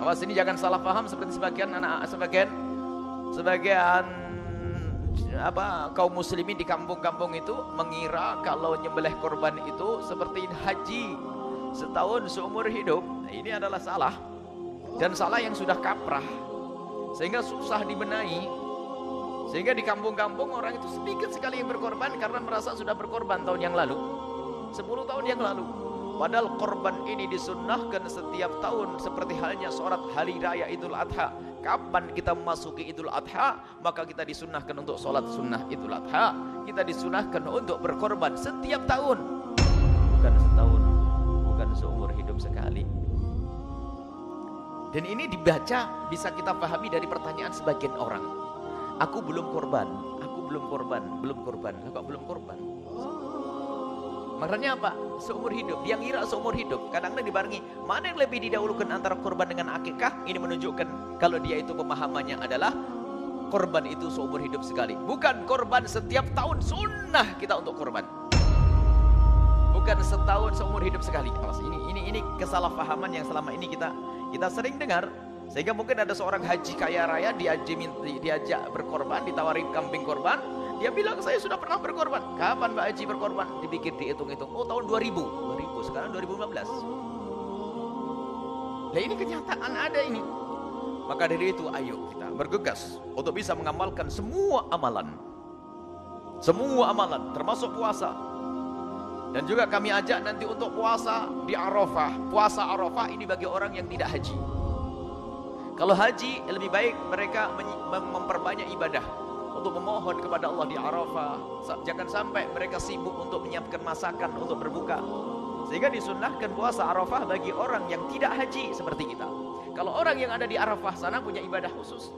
Awas ini jangan salah paham seperti sebagian kaum muslimin di kampung-kampung itu mengira kalau nyembelih korban itu seperti haji setahun seumur hidup. Nah, ini adalah salah, dan salah yang sudah kaprah sehingga susah dibenahi, sehingga di kampung-kampung orang itu sedikit sekali yang berkorban karena merasa sudah berkorban tahun yang lalu, 10 tahun yang lalu. Padahal korban ini disunnahkan setiap tahun seperti halnya sholat hari raya Idul Adha. Kapan kita memasuki Idul Adha, maka kita disunnahkan untuk sholat sunnah Idul Adha. Kita disunnahkan untuk berkorban setiap tahun, bukan setahun, bukan seumur hidup sekali. Dan ini dibaca bisa kita pahami dari pertanyaan sebagian orang. Aku belum korban, belum korban. Kok belum korban? Maknanya apa? Seumur hidup. Dia ngira seumur hidup. Kadang-kadang dibarengi, mana yang lebih didahulukan antara korban dengan akikah? Ini menunjukkan kalau dia itu pemahamannya adalah korban itu seumur hidup sekali. Bukan korban setiap tahun, sunnah kita untuk korban. Bukan setahun seumur hidup sekali. Ini kesalahpahaman yang selama ini kita sering dengar. Sehingga mungkin ada seorang haji kaya raya diajak berkorban, ditawari kambing korban. Dia bilang, saya sudah pernah berkorban. Kapan Mbak Haji berkorban? Dipikir, dihitung-hitung. Oh, tahun 2000. Sekarang 2015. Nah, ini kenyataan ada ini. Maka dari itu, ayo kita bergegas untuk bisa mengamalkan semua amalan. Semua amalan, termasuk puasa. Dan juga kami ajak nanti untuk puasa di Arafah. Puasa Arafah ini bagi orang yang tidak haji. Kalau haji, lebih baik mereka memperbanyak ibadah untuk memohon kepada Allah di Arafah. Jangan sampai mereka sibuk untuk menyiapkan masakan untuk berbuka. Sehingga disunnahkan puasa Arafah bagi orang yang tidak haji seperti kita. Kalau orang yang ada di Arafah sana punya ibadah khusus.